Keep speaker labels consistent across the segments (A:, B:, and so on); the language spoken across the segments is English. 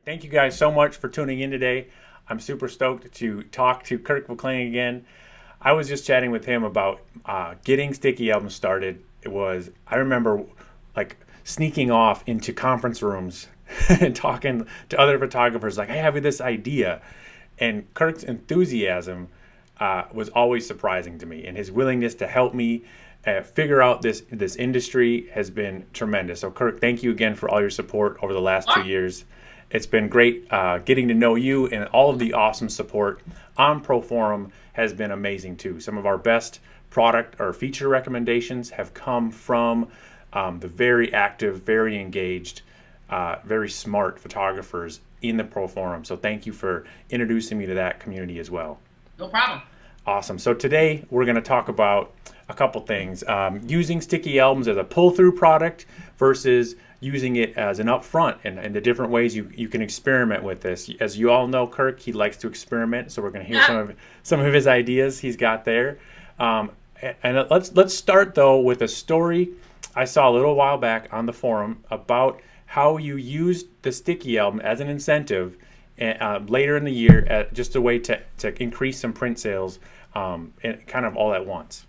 A: Thank you guys so much for tuning in today. I'm super stoked to talk to Kirk Voclain again. I was just chatting with him about getting Sticky Albums started. I remember like sneaking off into conference rooms and talking to other photographers like, I have this idea. And Kirk's enthusiasm was always surprising to me, and his willingness to help me figure out this industry has been tremendous. So Kirk, thank you again for all your support over the last 2 years. It's been great getting to know you, and all of the awesome support on ProForum has been amazing too. Some of our best product or feature recommendations have come from the very active, very engaged, very smart photographers in the ProForum. So thank you for introducing me to that community as well.
B: No problem.
A: Awesome. So today we're going to talk about a couple things. Using Sticky Albums as a pull-through product versus using it as an upfront, and the different ways you can experiment with this. As you all know, Kirk, he likes to experiment, so we're going to hear some of his ideas he's got there. And let's start though with a story I saw a little while back on the forum about how you used the Sticky Album as an incentive later in the year, just a way to increase some print sales, and kind of all at once.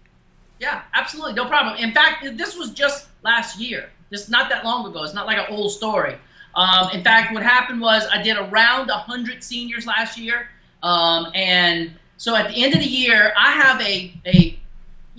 B: Yeah, absolutely, no problem. In fact, this was just last year. Just not that long ago. It's not like an old story. In fact, what happened was I did around 100 seniors last year, and so at the end of the year, I have I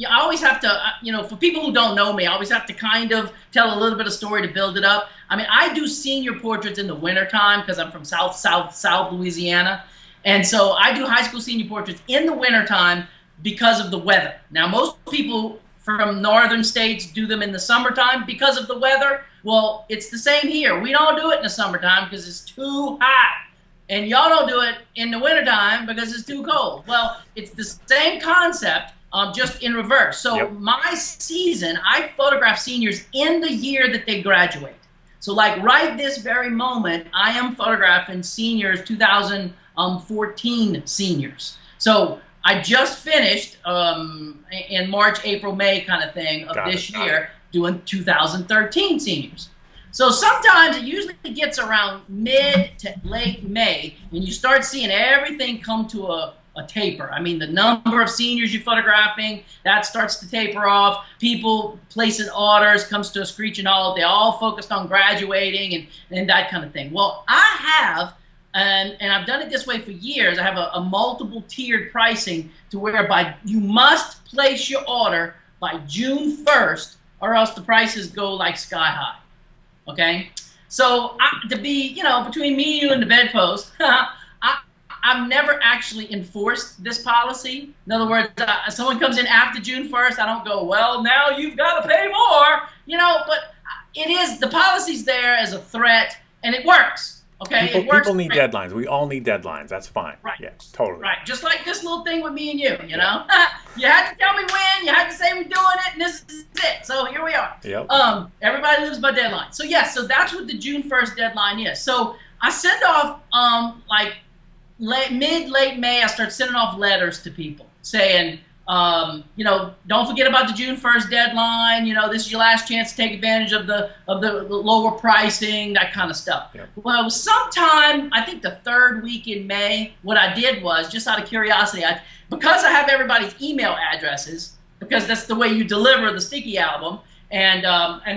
B: always have to, for people who don't know me, I always have to kind of tell a little bit of story to build it up. I mean, I do senior portraits in the wintertime because I'm from South Louisiana, and so I do high school senior portraits in the wintertime because of the weather. Now, most people from northern states do them in the summertime because of the weather. Well, it's the same here. We don't do it in the summertime because it's too hot. And y'all don't do it in the wintertime because it's too cold. Well, it's the same concept, just in reverse. So my season, I photograph seniors in the year that they graduate. So like right this very moment, I am photographing seniors, 2014 seniors. So I just finished in March, April, May kind of thing of this year doing 2013 seniors. So sometimes it usually gets around mid to late May and you start seeing everything come to a taper. I mean, the number of seniors you're photographing, that starts to taper off. People placing orders comes to a screeching halt. They all focused on graduating and that kind of thing. Well, I have, and I've done it this way for years, I have a multiple tiered pricing to whereby you must place your order by June 1st or else the prices go like sky high, okay? So to be, between me, you, and the bedpost, I've never actually enforced this policy. In other words, someone comes in after June 1st, I don't go, well, now you've got to pay more, but the policy's there as a threat, and it works. Okay,
A: people need deadlines. We all need deadlines. That's fine.
B: Right.
A: Yeah, totally.
B: Right. Just like this little thing with me and you, you know? You had to tell me when, you had to say we're doing it, and this is it. So here we are.
A: Yep.
B: Everybody lives by deadline. So yes, so that's what the June 1st deadline is. So I send off, like late May, I start sending off letters to people saying, don't forget about the June 1st deadline. This is your last chance to take advantage of the lower pricing, that kind of stuff.
A: Yep.
B: Well, sometime, I think the third week in May, what I did was, just out of curiosity, because I have everybody's email addresses, because that's the way you deliver the Sticky Album, and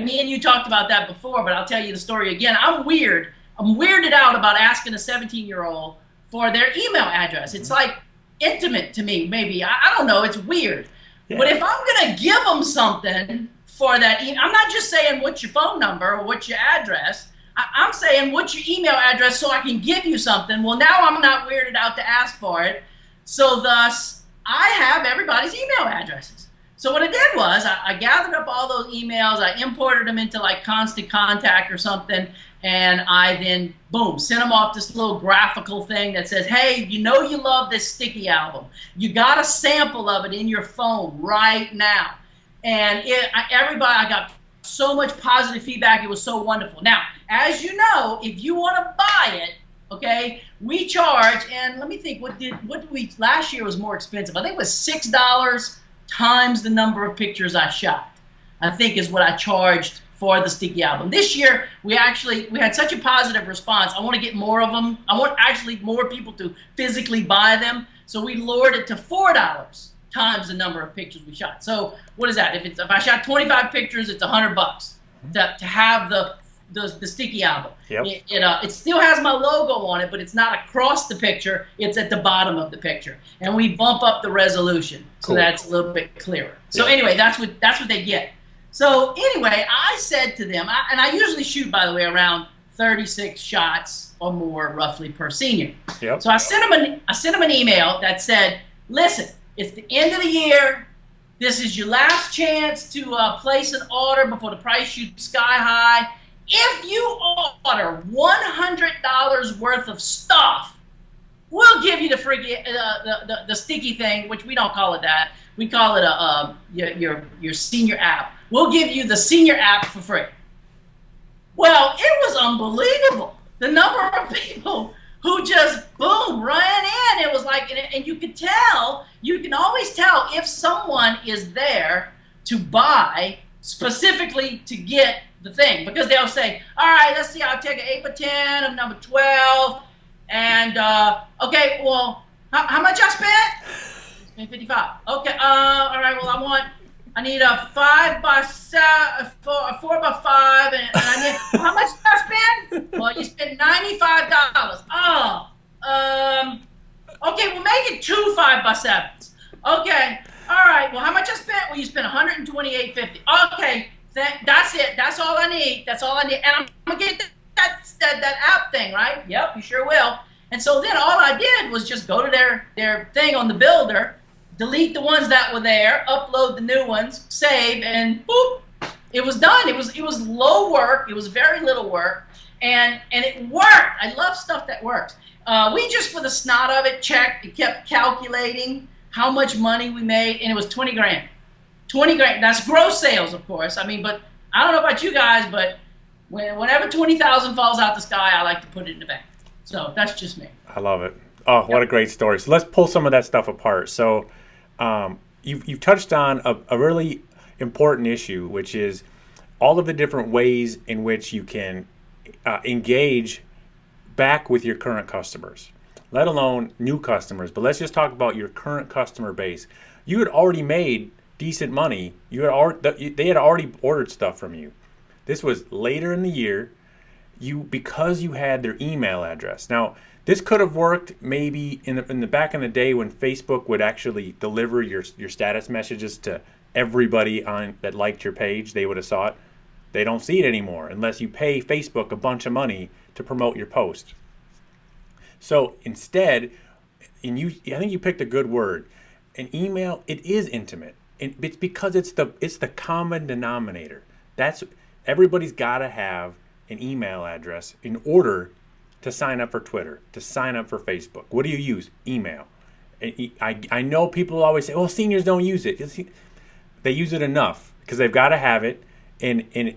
B: me and you talked about that before, but I'll tell you the story again. I'm weirded out about asking a 17-year-old for their email address. It's like intimate to me, maybe. I don't know, it's weird. Yeah. But if I'm gonna give them something for that, I'm not just saying what's your phone number or what's your address. I'm saying what's your email address so I can give you something. Well, now I'm not weirded out to ask for it. So thus, I have everybody's email addresses. So what I did was I gathered up all those emails, I imported them into like Constant Contact or something, and I then, boom, sent them off this little graphical thing that says, hey, you love this Sticky Album. You got a sample of it in your phone right now. And I got so much positive feedback. It was so wonderful. Now, as you know, if you want to buy it, okay, we charge, and let me think, what did we, last year was more expensive. I think it was $6 times the number of pictures I shot, I think is what I charged for the Sticky album. This year, we had such a positive response. I want to get more of them. I want actually more people to physically buy them. So we lowered it to $4 times the number of pictures we shot. So what is that? If I shot 25 pictures, it's $100 to have the Sticky album.
A: Yep.
B: It still has my logo on it, but it's not across the picture. It's at the bottom of the picture, and we bump up the resolution so that's a little bit clearer. So anyway, that's what they get. So anyway, I said to them, and I usually shoot, by the way, around 36 shots or more roughly per senior.
A: Yep.
B: So I sent them an email that said, listen, it's the end of the year. This is your last chance to place an order before the price shoots sky high. If you order $100 worth of stuff, we'll give you the freaking the sticky thing, which we don't call it that. We call it your senior app. We'll give you the senior app for free. Well, it was unbelievable. The number of people who just, boom, ran in. It was like, and you could tell, you can always tell if someone is there to buy specifically to get the thing. Because they'll say, all right, let's see, I'll take an 8 x 10 of number 12. And, okay, well, how much I spent? I spent $55. Okay, all right, well, I need a 5 x 7, a 4 x 5, and I need, how much did I spend? Well, you spent $95. Oh, okay, we'll make it 2 5 x 7s. Okay, all right, well, how much I spent? Well, you spent $128.50. Okay, that's it. That's all I need. That's all I need. And I'm going to get that app thing, right? Yep, you sure will. And so then all I did was just go to their thing on the builder, delete the ones that were there, upload the new ones, save, and boop, it was done. It was low work. It was very little work, and it worked. I love stuff that works. We just, for the snot of it, checked. It kept calculating how much money we made, and it was 20 grand. 20 grand. That's gross sales, of course. I mean, but I don't know about you guys, but whenever 20,000 falls out the sky, I like to put it in the bank. So that's just me.
A: I love it. Oh, what a great story. So let's pull some of that stuff apart. So you've touched on a really important issue, which is all of the different ways in which you can engage back with your current customers, let alone new customers. But let's just talk about your current customer base. You had already made decent money. They had already ordered stuff from you. This was later in the year. Because you had their email address. Now, this could have worked maybe in the back in the day when Facebook would actually deliver your status messages to everybody that liked your page. They would have saw it. They don't see it anymore unless you pay Facebook a bunch of money to promote your post. So instead, I think you picked a good word. An email, it is intimate. And it's because it's the common denominator. Everybody's got to have an email address in order to sign up for Twitter, to sign up for Facebook. What do you use? Email. I know people always say, well, seniors don't use it. They use it enough because they've got to have it. And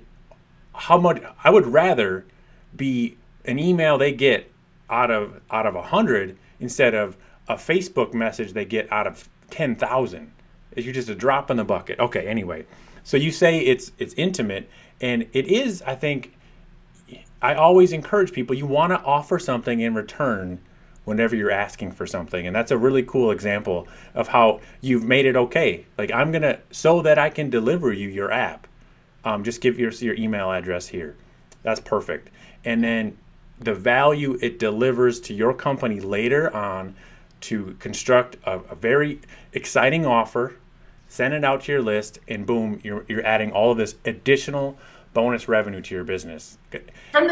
A: how much I would rather be an email they get out of 100 instead of a Facebook message they get out of 10,000. You're just a drop in the bucket. Okay, anyway. So you say it's intimate, and it is, I think, I always encourage people, you want to offer something in return whenever you're asking for something. And that's a really cool example of how you've made it okay. Like, so that I can deliver you your app, just give your email address here. That's perfect. And then the value it delivers to your company later on to construct a very exciting offer, send it out to your list, and boom, you're adding all of this additional bonus revenue to your business.
B: From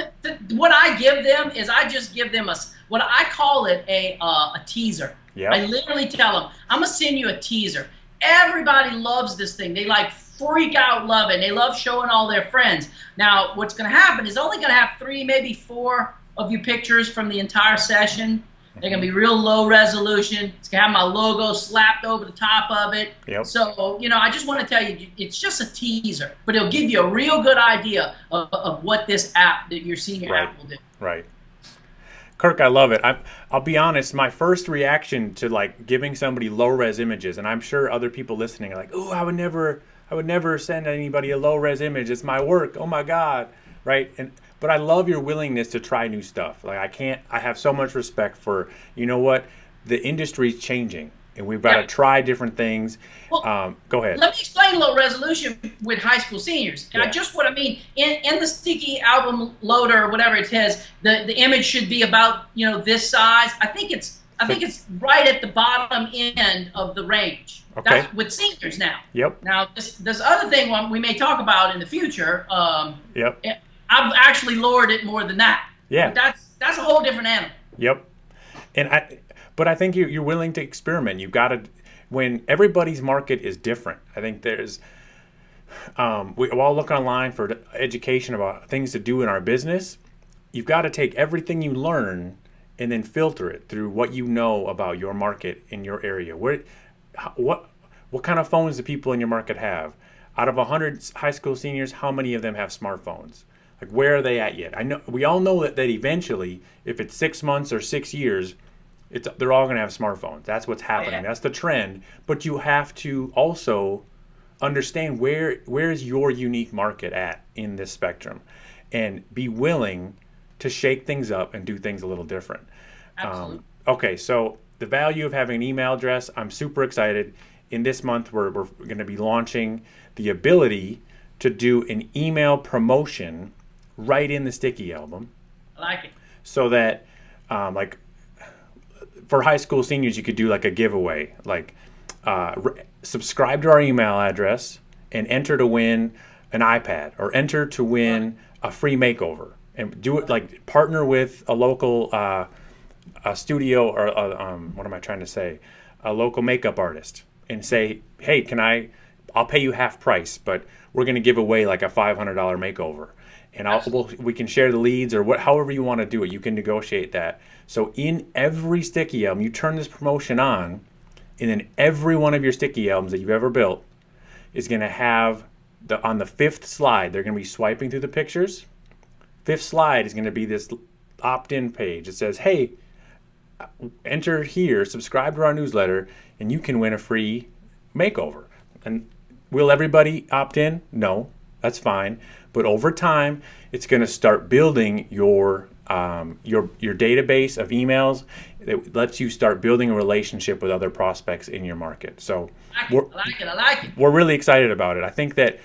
B: what I give them is I just give them what I call it a teaser.
A: Yep.
B: I literally tell them, I'm gonna send you a teaser. Everybody loves this thing. They freak out, love it. They love showing all their friends. Now, what's gonna happen is only gonna have 3, maybe 4 of your pictures from the entire session. They're going to be real low resolution. It's going to have my logo slapped over the top of it.
A: Yep.
B: So, I just want to tell you, it's just a teaser, but it'll give you a real good idea of what this app, that your senior app will do.
A: Right. Kirk, I love it. I'll be honest, my first reaction to giving somebody low res images, and I'm sure other people listening are like, oh, I would never I would never send anybody a low res image. It's my work. Oh my God. Right. But I love your willingness to try new stuff. Like I have so much respect for, you know what? The industry's changing and we've got to try different things.
B: Well,
A: go ahead.
B: Let me explain low resolution with high school seniors. Just what I mean. In the sticky album loader or whatever it is, the image should be about, this size. I think it's right at the bottom end of the range.
A: Okay.
B: That's with seniors now.
A: Yep.
B: Now this other thing we may talk about in the future.
A: Yep.
B: I've actually lowered it more than that.
A: Yeah.
B: But that's a whole different animal.
A: Yep. But I think you're willing to experiment. You've got to, when everybody's market is different. I think there's, we all look online for education about things to do in our business. You've got to take everything you learn and then filter it through what you know about your market in your area. What kind of phones do people in your market have? Out of 100 high school seniors, how many of them have smartphones? Like, where are they at yet? I know we all know that eventually, if it's 6 months or 6 years, they're all going to have smartphones. That's what's happening. Oh, yeah. That's the trend. But you have to also understand where is your unique market at in this spectrum, and be willing to shake things up and do things a little different.
B: Absolutely.
A: Okay, so the value of having an email address, I'm super excited. In this month, we're going to be launching the ability to do an email promotion right in the Sticky album.
B: I like it.
A: So that, like, for high school seniors, you could do like a giveaway, like subscribe to our email address and enter to win an iPad or enter to win a free makeover, and do it like partner with a local a studio or what am I trying to say? A local makeup artist, and say, hey, I'll pay you half price, but we're going to give away like a $500 makeover. And we can share the leads or however you want to do it. You can negotiate that. So in every sticky album, you turn this promotion on, and then every one of your sticky albums that you've ever built is going to have on the fifth slide, they're going to be swiping through the pictures. Fifth slide is going to be this opt-in page. It says, hey, enter here, subscribe to our newsletter, and you can win a free makeover. And will everybody opt in? No, that's fine. But over time, it's going to start building your database of emails. It lets you start building a relationship with other prospects in your market. So
B: I like it.
A: We're really excited about it. I think that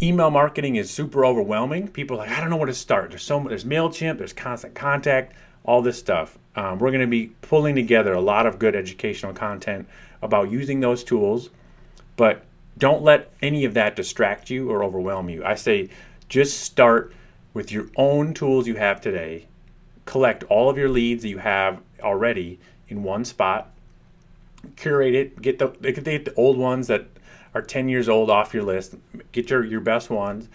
A: email marketing is super overwhelming. People are like, I don't know where to start. There's MailChimp, there's Constant Contact, all this stuff. We're going to be pulling together a lot of good educational content about using those tools, but don't let any of that distract you or overwhelm you. I say just start with your own tools you have today. Collect all of your leads that you have already in one spot. Curate it. Get the old ones that are 10 years old off your list. Get your best ones.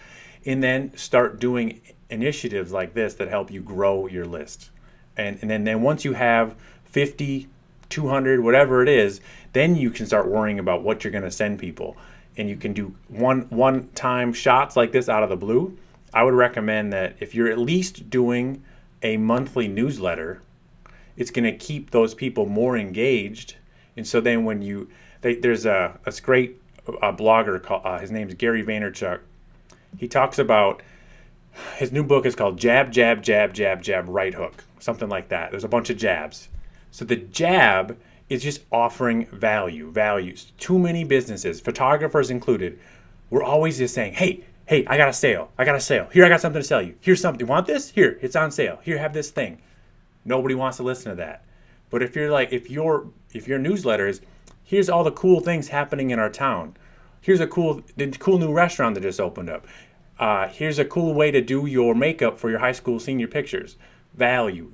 A: And then start doing initiatives like this that help you grow your list. And then once you have 50, 200, whatever it is, then you can start worrying about what you're going to send people. And you can do one-time shots like this out of the blue. I would recommend that if you're at least doing a monthly newsletter, it's going to keep those people more engaged. And so then when there's a great blogger called, his name's Gary Vaynerchuk. He talks about, his new book is called Jab, Jab, Jab, Jab, Jab, Right Hook, something like that. There's a bunch of jabs. So the jab is just offering values. Too many businesses, photographers included, we're always just saying, hey, I got a sale. Here, I got something to sell you. Here's something. You want this? Here, it's on sale. Here, have this thing. Nobody wants to listen to that. But if your newsletter is, here's all the cool things happening in our town. Here's the cool new restaurant that just opened up. Here's a cool way to do your makeup for your high school senior pictures. Value.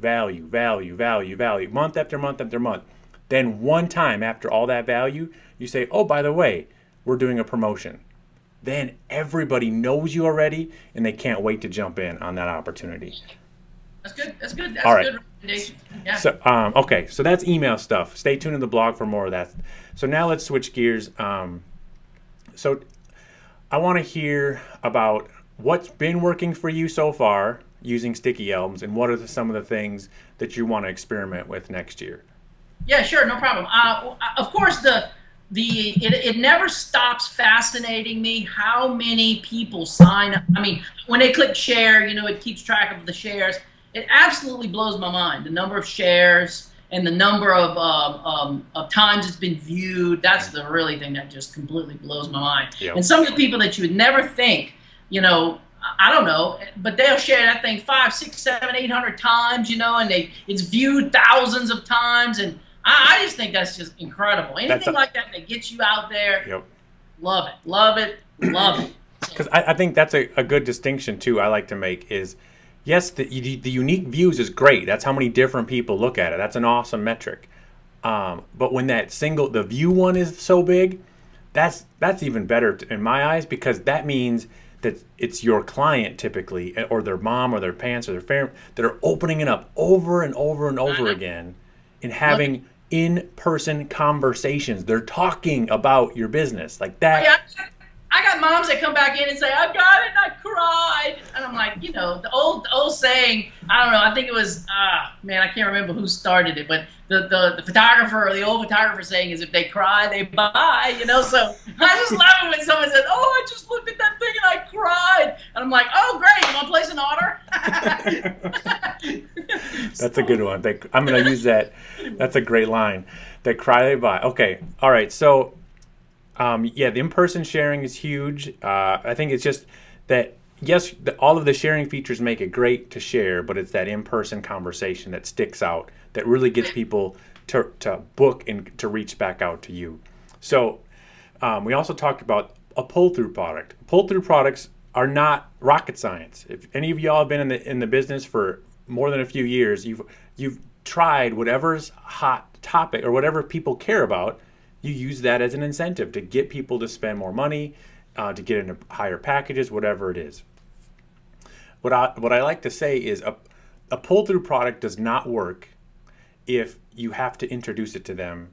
A: Month after month after month. Then one time after all that value, you say, oh, by the way, we're doing a promotion. Then everybody knows you already, and they can't wait to jump in on that opportunity.
B: That's good. That's
A: all right.
B: Good recommendation. Yeah.
A: So, okay, so that's email stuff. Stay tuned to the blog for more of that. So now let's switch gears. So I want to hear about what's been working for you so far using Sticky Albums, and what are some of the things that you want to experiment with next year.
B: Yeah, sure, no problem. Of course, it never stops fascinating me how many people sign up. I mean, when they click share, it keeps track of the shares. It absolutely blows my mind, the number of shares and the number of times it's been viewed. That's the really thing that just completely blows my mind.
A: Yep.
B: And some of the people that you would never think, I don't know, but they'll share that thing 500, 600, 700, 800 times, and it's viewed thousands of times, and I just think that's just incredible. Anything like that gets you out there,
A: yep.
B: Love it, love it, love it.
A: Because I think that's a good distinction too. I like to make is, yes, the unique views is great. That's how many different people look at it. That's an awesome metric. But when the view one is so big, that's even better in my eyes, because that means that it's your client typically, or their mom or their parents or their family, that are opening it up over and over and over again and having in-person conversations. They're talking about your business like that.
B: I got moms that come back in and say, "I got it, and I cried," and I'm like, the old saying. I don't know. I think it was man, I can't remember who started it, but the photographer, or the old photographer saying is, if they cry, they buy. So I just love it when someone says, "Oh, I just looked at that thing and I cried," and I'm like, "Oh, great! You want to place an order?"
A: That's a good one. I'm going to use that. That's a great line. They cry, they buy. Okay. All right. So. The in-person sharing is huge. I think it's just that, yes, all of the sharing features make it great to share, but it's that in-person conversation that sticks out, that really gets people to book and to reach back out to you. So we also talked about a pull-through product. Pull-through products are not rocket science. If any of y'all have been in the business for more than a few years, you've tried whatever's hot topic or whatever people care about. You use that as an incentive to get people to spend more money, to get into higher packages, whatever it is. What I like to say is a pull-through product does not work if you have to introduce it to them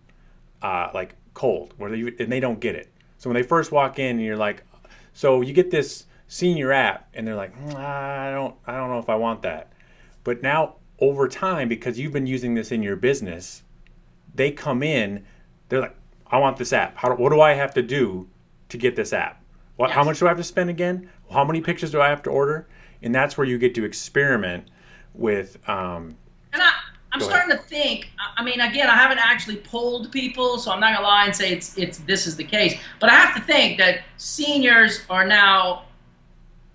A: like cold, and they don't get it. So when they first walk in, and you're like, "So you get this senior app," and they're like, "I don't know if I want that." But now over time, because you've been using this in your business, they come in, they're like, "I want this app. What do I have to do to get this app?
B: Yes.
A: How much do I have to spend again? How many pictures do I have to order?" And that's where you get to experiment with. And
B: I'm starting to think. I mean, again, I haven't actually polled people, so I'm not gonna lie and say this is the case. But I have to think that seniors are now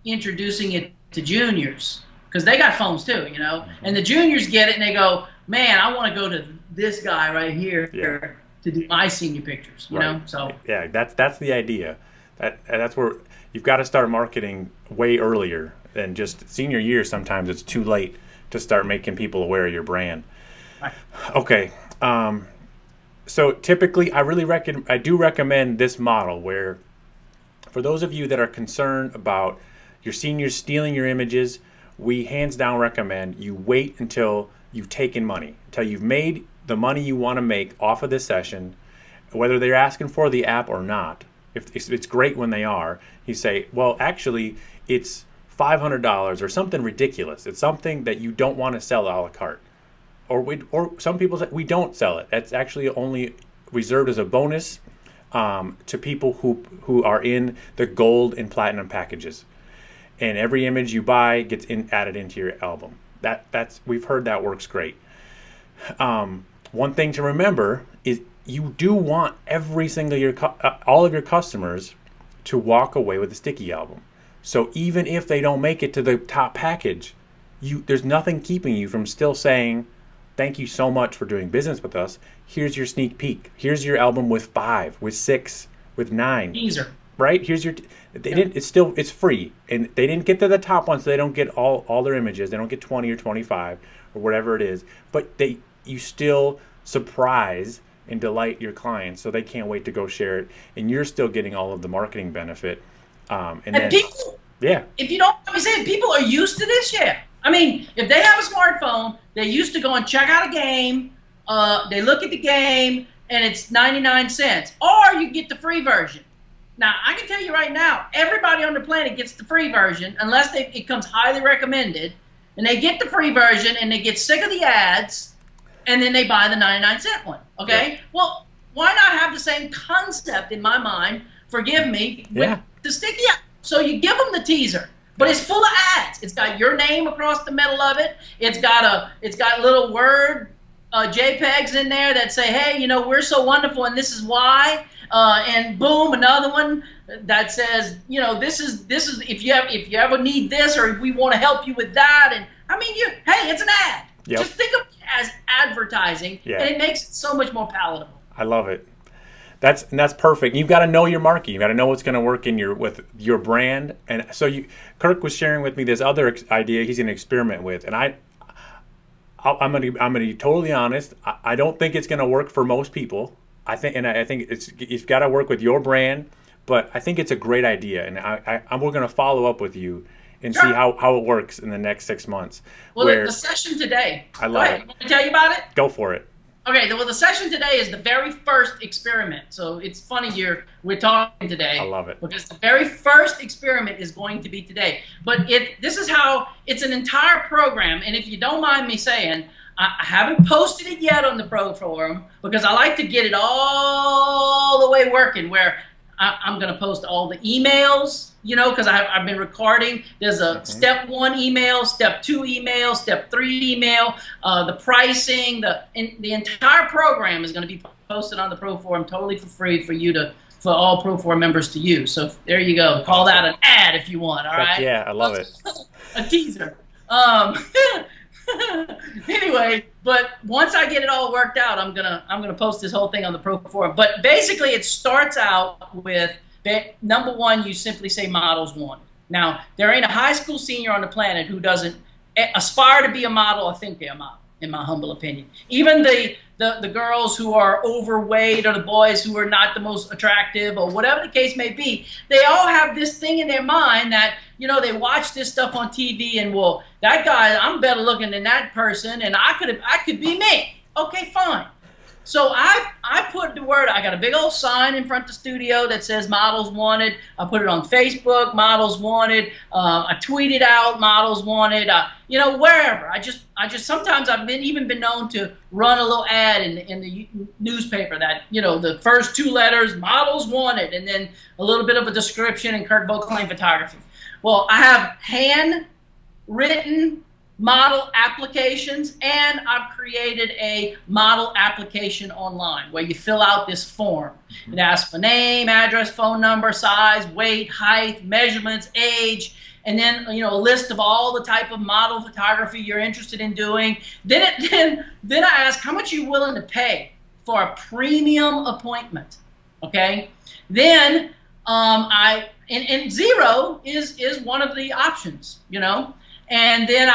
B: introducing it to juniors, because they got phones too, And the juniors get it and they go, "Man, I want to go to this guy right here." Yeah. To do my senior pictures, So
A: yeah, that's the idea. That's where you've got to start marketing way earlier than just senior year. Sometimes it's too late to start making people aware of your brand.
B: Right.
A: Okay, so typically I do recommend this model where, for those of you that are concerned about your seniors stealing your images, we hands down recommend you wait until you've taken money, until you've made the money you want to make off of this session, whether they're asking for the app or not. If it's great when they are, you say, "Well, actually, it's $500 or something ridiculous. It's something that you don't want to sell a la carte." Or some people say, "We don't sell it. It's actually only reserved as a bonus to people who are in the gold and platinum packages. And every image you buy gets added into your album." We've heard that works great. One thing to remember is you do want every single all of your customers to walk away with a sticky album. So even if they don't make it to the top package, there's nothing keeping you from still saying, "Thank you so much for doing business with us. Here's your sneak peek. Here's your album with 5, with 6, with 9."
B: Teaser.
A: Right? Here's your. It's free, and they didn't get to the top one, so they don't get all their images. They don't get 20 or 25 or whatever it is. But you still surprise and delight your clients, so they can't wait to go share it, and you're still getting all of the marketing benefit. And
B: people,
A: yeah.
B: If you don't let me say it, people are used to this shit. I mean, if they have a smartphone, they're used to go and check out a game. They look at the game, and it's 99 cents, or you get the free version. Now, I can tell you right now, everybody on the planet gets the free version unless it comes highly recommended, and they get the free version, and they get sick of the ads, and then they buy the 99-cent one, okay? Yeah. Well, why not have the same concept in my mind, forgive me, with the sticky album? So you give them the teaser, but it's full of ads. It's got your name across the middle of it. It's got little word JPEGs in there that say, hey, you know, we're so wonderful and this is why. And boom, another one that says, you know, this is if you ever need this, or if we want to help you with that. And I mean, hey, it's an ad. Yep. Just think of it as advertising, and it makes it so much more palatable.
A: I love it. That's perfect. You've got to know your market. You've got to know what's going to work with your brand. And so Kirk was sharing with me this other idea he's going to experiment with, and I'm going to be totally honest. I don't think it's going to work for most people. I think you've got to work with your brand, but I think it's a great idea, and we're going to follow up with you and see how it works in the next 6 months.
B: Well, the session today.
A: I love it.
B: You want me to tell you about it?
A: Go for it.
B: Okay, well, the session today is the very first experiment. So it's funny we're talking today.
A: I love it.
B: Because the very first experiment is going to be today. But this is how, it's an entire program. And if you don't mind me saying, I haven't posted it yet on the Pro Forum because I like to get it all the way working, where I'm going to post all the emails, you know, because I've been recording. There's a step 1 email, step 2 email, step 3 email, the pricing, the entire program is going to be posted on the Pro Forum totally for free for all Pro Forum members to use. So there you go. Call that an ad if you want. All right.
A: Yeah, I love it.
B: A teaser. Anyway, but once I get it all worked out, I'm gonna post this whole thing on the Pro Forum. But basically, it starts out with number 1. You simply say models wanted. Now, there ain't a high school senior on the planet who doesn't aspire to be a model or think they're a model, in my humble opinion. Even the girls who are overweight, or the boys who are not the most attractive, or whatever the case may be, they all have this thing in their mind that, you know, they watch this stuff on TV and, well, that guy, I'm better looking than that person, and I could be me. Okay, fine. So I put the word, I got a big old sign in front of the studio that says models wanted. I put it on Facebook, models wanted. I tweeted out models wanted, you know, wherever. I just sometimes I've even been known to run a little ad in the newspaper that, you know, the first 2 letters, models wanted, and then a little bit of a description and Kirk Voclain photography. Well, I have handwritten model applications, and I've created a model application online where you fill out this form. It asks for name, address, phone number, size, weight, height, measurements, age, and then, you know, a list of all the type of model photography you're interested in doing. Then I ask how much you're willing to pay for a premium appointment. Okay? Then and 0 is one of the options, you know. And then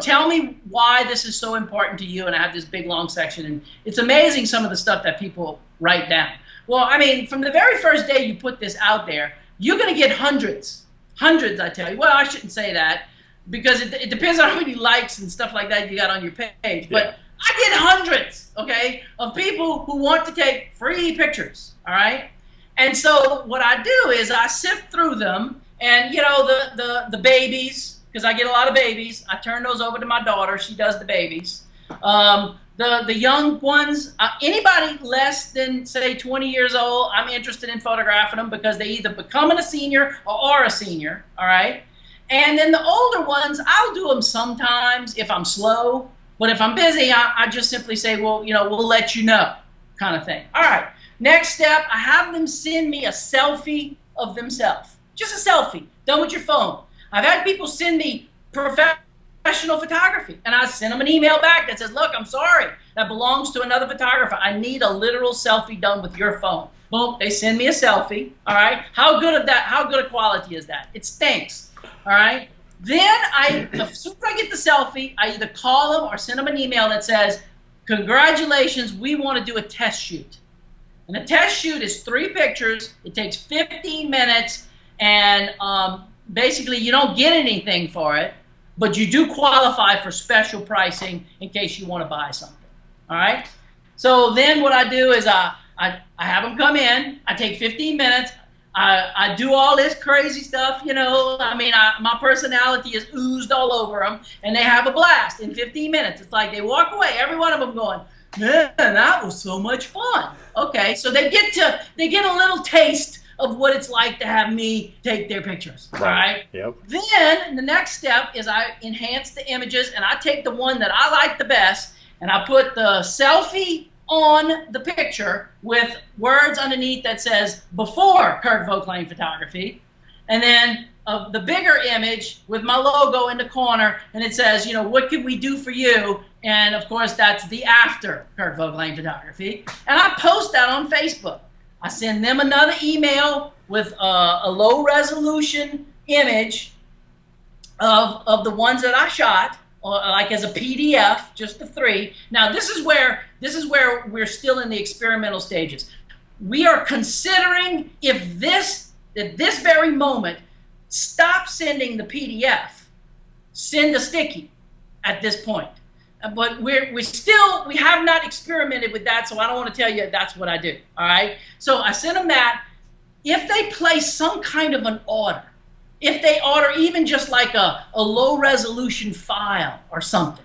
B: tell me why this is so important to you. And I have this big long section, and it's amazing some of the stuff that people write down. Well, I mean, from the very first day you put this out there, you're going to get hundreds, I tell you. Well, I shouldn't say that, because it depends on how many likes and stuff like that you got on your page. But I get hundreds, okay, of people who want to take free pictures, all right? And so what I do is I sift through them, and, you know, the babies, because I get a lot of babies. I turn those over to my daughter. She does the babies. The young ones, anybody less than, say, 20 years old, I'm interested in photographing them because they either becoming a senior or are a senior, all right? And then the older ones, I'll do them sometimes if I'm slow. But if I'm busy, I just simply say, well, you know, we'll let you know, kind of thing. All right, next step, I have them send me a selfie of themselves. Just a selfie, done with your phone. I've had people send me professional photography, and I send them an email back that says, look, I'm sorry, that belongs to another photographer. I need a literal selfie done with your phone. Boom, they send me a selfie, all right? How good a quality is that? It stinks, all right? Then as soon as I get the selfie, I either call them or send them an email that says, congratulations, we want to do a test shoot. And the test shoot is 3 pictures. It takes 15 minutes, and basically, you don't get anything for it, but you do qualify for special pricing in case you want to buy something. All right? So then what I do is I have them come in. I take 15 minutes. I do all this crazy stuff, you know. I mean, my personality is oozed all over them, and they have a blast in 15 minutes. It's like they walk away, every one of them going, Man, that was so much fun. Okay, so they get a little taste of what it's like to have me take their pictures. All right.
A: Yep.
B: Then the next step is I enhance the images, and I take the one that I like the best, and I put the selfie on the picture with words underneath that says "Before Kirk Voclain Photography," and then the bigger image with my logo in the corner, and it says, what can we do for you? And of course, that's the after Kirk Voclain Photography. And I post that on Facebook. I send them another email with a low resolution image of the ones that I shot, like as a PDF, just the 3. Now this is where we're still in the experimental stages. We are considering if at this very moment, stop sending the PDF, send a sticky at this point. But we have not experimented with that, so I don't want to tell you that's what I do. All right. So I send them that. If they place some kind of an order, if they order even just like a low resolution file or something,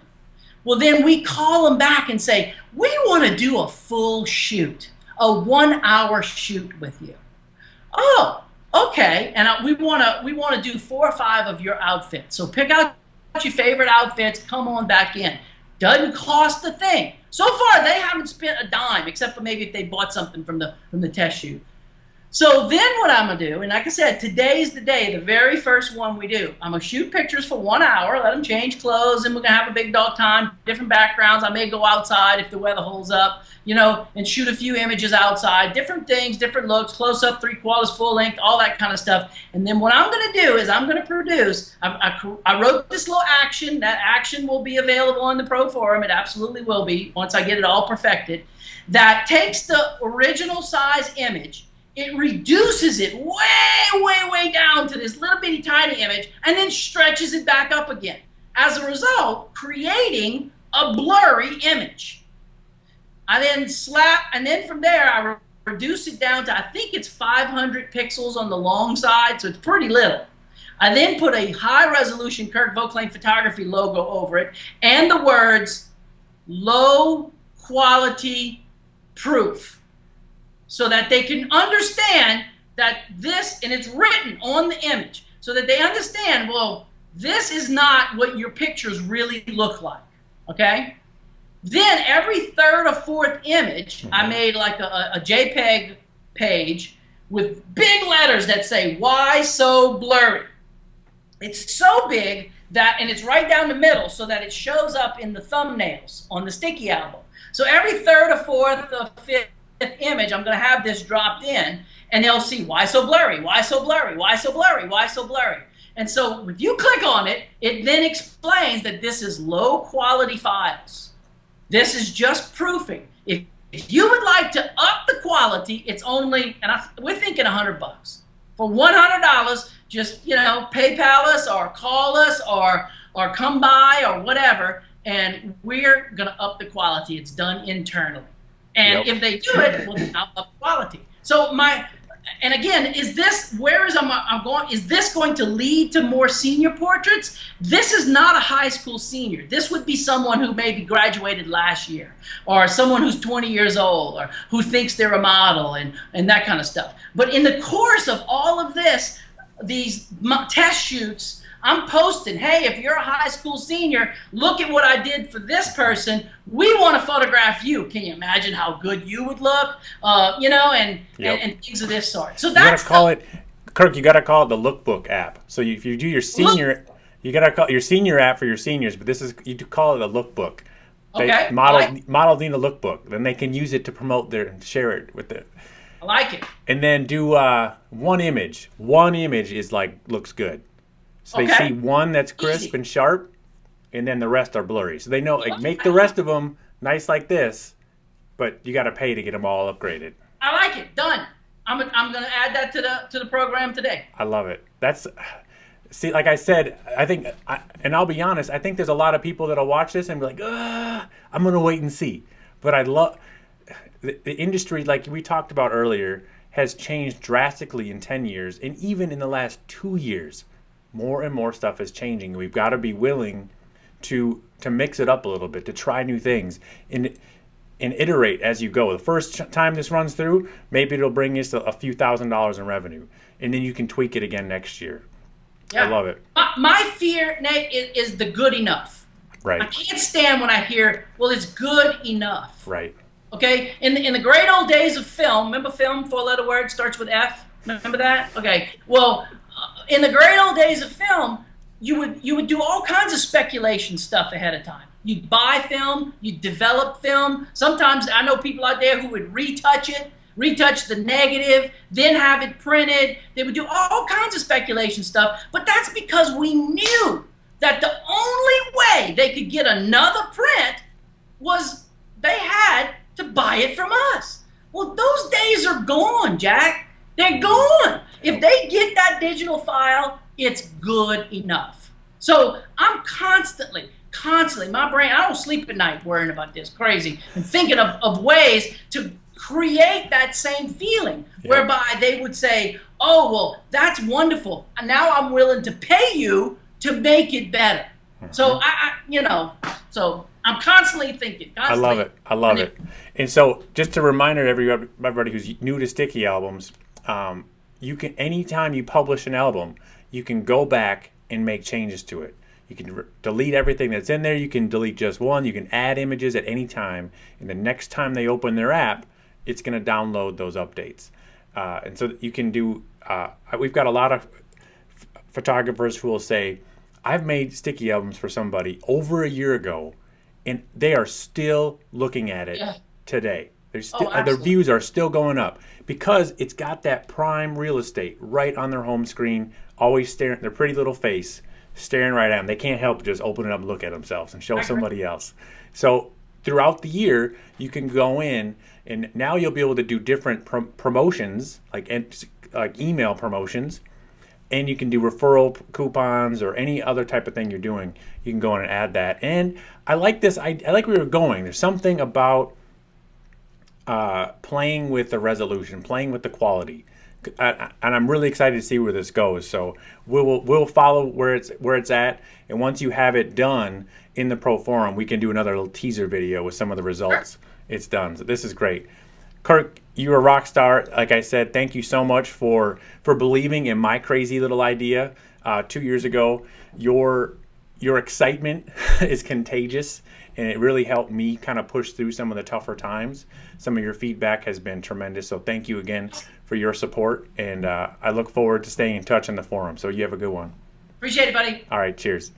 B: well, then we call them back and say, we want to do a full shoot, a 1-hour shoot with you. Oh, okay. And we want to do 4 or 5 of your outfits. So pick out your favorite outfits. Come on back in. Doesn't cost a thing. So far, they haven't spent a dime, except for maybe if they bought something from the test shoot. So then what I'm going to do, and like I said, today's the day, the very first one we do. I'm going to shoot pictures for 1 hour, let them change clothes, and we're going to have a big dog time, different backgrounds. I may go outside if the weather holds up, and shoot a few images outside, different things, different looks, close up, 3/4, full length, all that kind of stuff. And then what I'm going to do is I'm going to produce, I wrote this little action. That action will be available on the Pro Forum. It absolutely will be once I get it all perfected. That takes the original size image, it reduces it way, way, way down to this little bitty tiny image, and then stretches it back up again. As a result, creating a blurry image. I then and then from there, I reduce it down to, I think it's 500 pixels on the long side, so it's pretty little. I then put a high-resolution Kirk Voclain Photography logo over it, and the words, low quality proof. So that they can understand that this, and it's written on the image, so that they understand, well, this is not what your pictures really look like, okay? Then every 3rd or 4th image, I made like a JPEG page with big letters that say, why so blurry? It's so big that, and it's right down the middle, so that it shows up in the thumbnails on the Sticky album. So every 3rd or 4th or 5th image, I'm going to have this dropped in, and they'll see why so blurry, why so blurry, why so blurry, why so blurry. And so if you click on it, it then explains that this is low quality files. This is just proofing. If you would like to up the quality, it's only, and we're thinking $100. For $100, just PayPal us or call us or come by or whatever, and we're going to up the quality. It's done internally. And if they do it, we'll up the quality. So and again, is this going to lead to more senior portraits? This is not a high school senior. This would be someone who maybe graduated last year, or someone who's 20 years old, or who thinks they're a model, and that kind of stuff. But in the course of all of this, these test shoots, I'm posting, hey, if you're a high school senior, look at what I did for this person. We want to photograph you. Can you imagine how good you would look? And things of this sort. So that's
A: Kirk, you got to call it the lookbook app. So if you do your senior, you got to call your senior app for your seniors, but you do call it a lookbook.
B: Okay.
A: Model in a lookbook. Then they can use it to promote and share it with it.
B: I like it.
A: And then do one image. One image is looks good. So they see one that's crisp and sharp, and then the rest are blurry. So they know, make the rest of them nice like this, but you got to pay to get them all upgraded.
B: I like it. Done. I'm going to add that to the program today.
A: I love it. See, like I said, I think, and I'll be honest, I think there's a lot of people that'll watch this and be like, I'm going to wait and see. But I love the industry, like we talked about earlier, has changed drastically in 10 years, and even in the last 2 years. More and more stuff is changing. We've got to be willing to mix it up a little bit, to try new things. And and iterate as you go. The first time this runs through, maybe it'll bring you a few $1,000s in revenue, and then you can tweak it again next year.
B: Yeah.
A: I love it.
B: My fear, Nate, is the good enough.
A: Right.
B: I can't stand when I hear, well, it's good enough.
A: Right.
B: Okay? In the great old days of film, remember film, four-letter word, starts with F? Remember that? Okay. Well, in the great old days of film, you would do all kinds of speculation stuff ahead of time. You'd buy film, you'd develop film. Sometimes I know people out there who would retouch the negative, then have it printed. They would do all kinds of speculation stuff, but that's because we knew that the only way they could get another print was they had to buy it from us. Well, those days are gone, Jack. They're gone. If they get that digital file, it's good enough. So I'm constantly, my brain, I don't sleep at night worrying about this, crazy, and thinking of ways to create that same feeling, whereby they would say, oh, well, that's wonderful. And now I'm willing to pay you to make it better. So so I'm constantly thinking.
A: I love it. And so just a reminder to everybody who's new to Sticky Albums, you can, anytime you publish an album, you can go back and make changes to it. You can delete everything that's in there. You can delete just one. You can add images at any time. And the next time they open their app, it's going to download those updates. And so you can do, we've got a lot of photographers who will say, I've made sticky albums for somebody over a year ago, and they are still looking at it today. They're still, their views are still going up because it's got that prime real estate right on their home screen, always staring, their pretty little face, staring right at them. They can't help but just open it up and look at themselves and show somebody else. So throughout the year, you can go in, and now you'll be able to do different promotions, like email promotions, and you can do referral coupons or any other type of thing you're doing. You can go in and add that. And I like this. I like where you're going. There's something about playing with the resolution, playing with the quality, and I'm really excited to see where this goes. So we'll follow where it's at, and once you have it done in the Pro Forum, we can do another little teaser video with some of the results it's done. So this is great. Kirk, you're a rock star. Like I said, thank you so much for believing in my crazy little idea 2 years ago. Your excitement is contagious, and it really helped me kind of push through some of the tougher times. Some of your feedback has been tremendous, so thank you again for your support, and I look forward to staying in touch in the forum. So you have a good one.
B: Appreciate it, buddy.
A: All right, cheers.